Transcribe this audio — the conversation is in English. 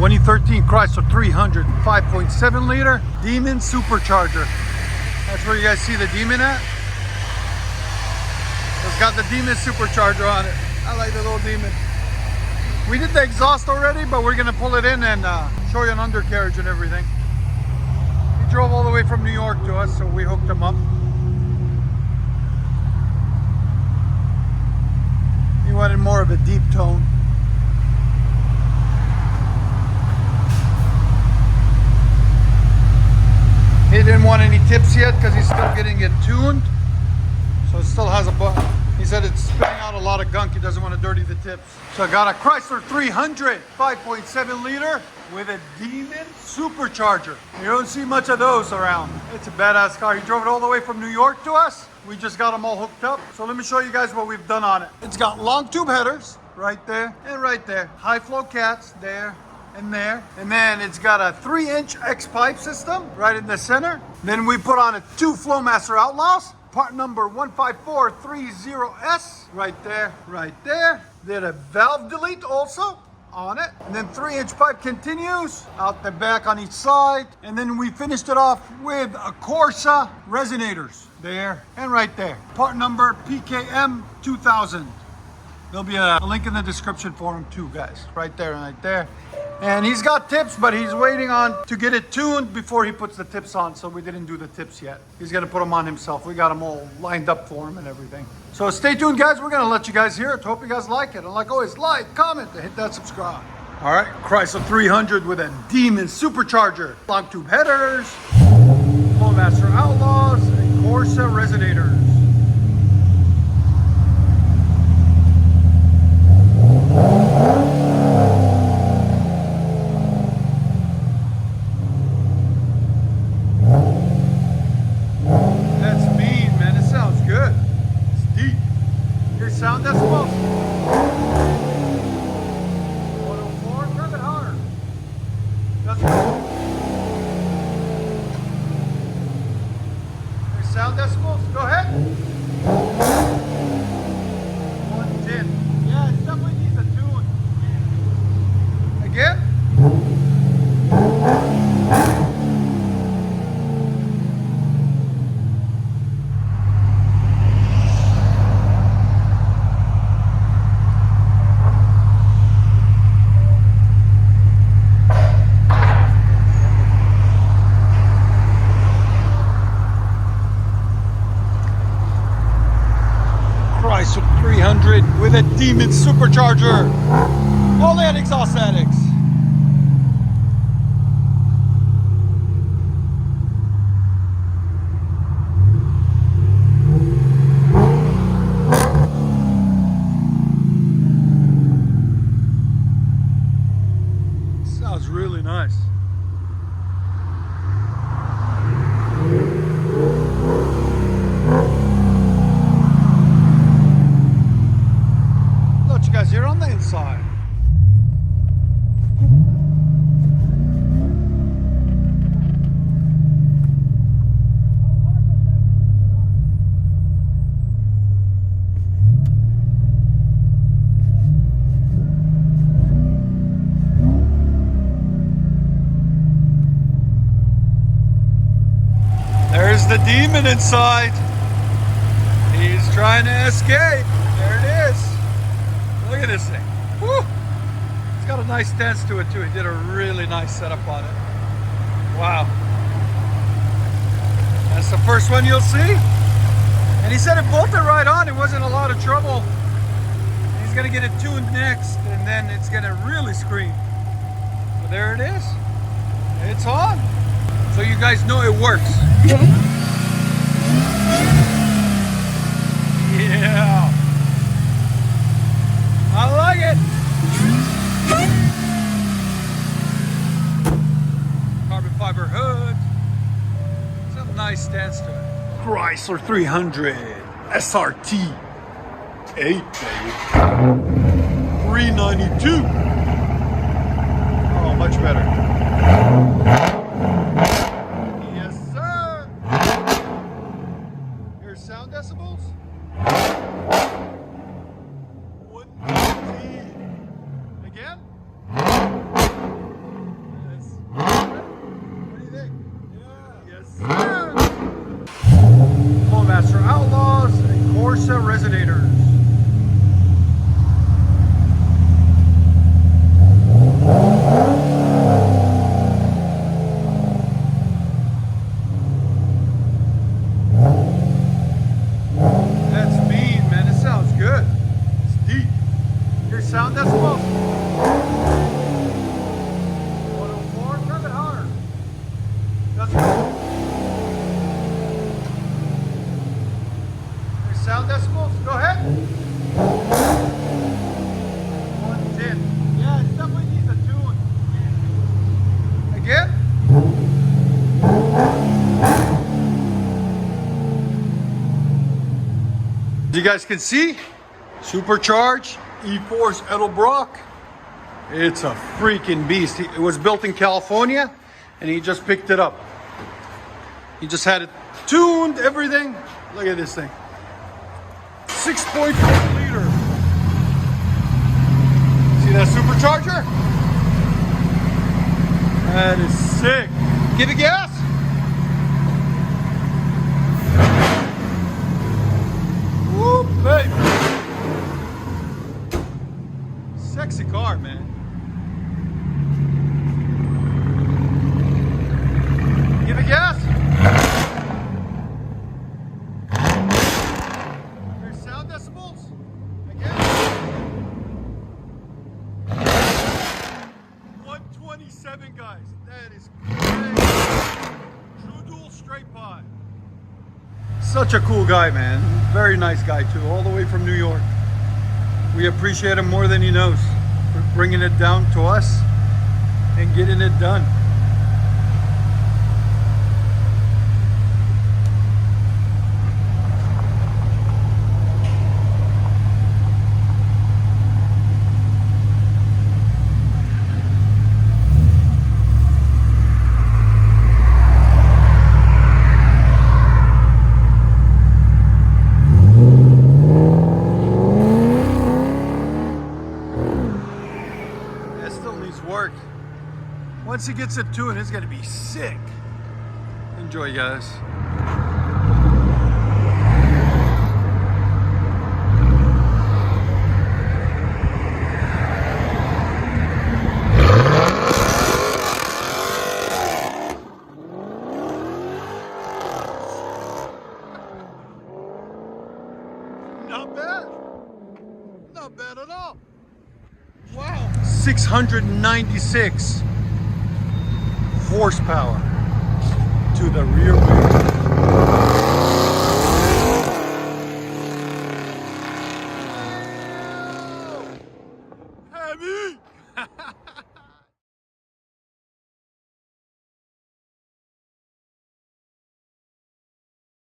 2013 Chrysler 300, 5.7 liter Demon supercharger. That's where you guys see the Demon at. It's got the Demon supercharger on it. I like the little Demon. We did the exhaust already, but we're gonna pull it in and show you an undercarriage and everything. He drove all the way from New York to us, so we hooked him up. He wanted more of a deep tone. He didn't want any tips yet because he's still getting it tuned. So it still has a button. He said it's spitting out a lot of gunk. He doesn't want to dirty the tips. So I got a Chrysler 300, 5.7 liter with a Demon supercharger. You don't see much of those around. It's a badass car. He drove it all the way from New York to us. We just got them all hooked up. So let me show you guys what we've done on it. It's got long tube headers right there and right there. High flow cats there and there. And then it's got a 3-inch X pipe system right in the center. Then we put on 2 Flowmaster Outlaws. Part number 15430S, right there, right there. Did a valve delete also on it. And then 3-inch pipe continues out the back on each side. And then we finished it off with a Corsa resonators there and right there. Part number PKM 2000. There'll be a link in the description for them too, guys. Right there and right there. And he's got tips, but he's waiting on to get it tuned before he puts the tips on, so we didn't do the tips yet. He's gonna put them on himself. We got them all lined up for him and everything. So stay tuned, guys. We're gonna let you guys hear it. Hope you guys like it. And like always, like, comment, and hit that subscribe. All right, Chrysler 300 with a Demon supercharger. Long tube headers, Flowmaster Outlaws, and Corsa resonators. Sound decibels. 104, grab it hard. Decibels. There's sound decibels, go ahead. 110. Yeah, it definitely needs a tune. Again. Chrysler 300 with a Demon supercharger. All that exhaust addicts. Sounds really nice. Guys, you're on the inside. There's the Demon inside. He's trying to escape. There it is. Look at this thing. Woo! It's got a nice stance to it too. He did a really nice setup on it. Wow. That's the first one you'll see. And he said it bolted right on. It wasn't a lot of trouble. He's gonna get it tuned next, and then it's gonna really scream. But there it is. It's on. So you guys know it works. Yeah. I like it. Carbon fiber hood. Some nice stance to it. Chrysler 300 SRT 8, baby. 392. Oh, much better. Yes, sir. Here's sound decibels. 150. Again. As you guys can see, supercharged E-Force Edelbrock. It's a freaking beast. It was built in California and he just picked it up. He just had it tuned, everything. Look at this thing. 6.4 liter. See that supercharger? That is sick. Give it gas. Whoop, baby. Sexy car, man. Give it gas. There's sound decibels. Again. 127, guys. That is crazy. True dual straight pod. Such a cool guy, man. Very nice guy too, all the way from New York. We appreciate him more than he knows for bringing it down to us and getting it done. Work. Once he gets it tuned, it's gonna be sick. Enjoy, guys. Not bad. Not bad at all. Wow. 696 horsepower to the rear wheel.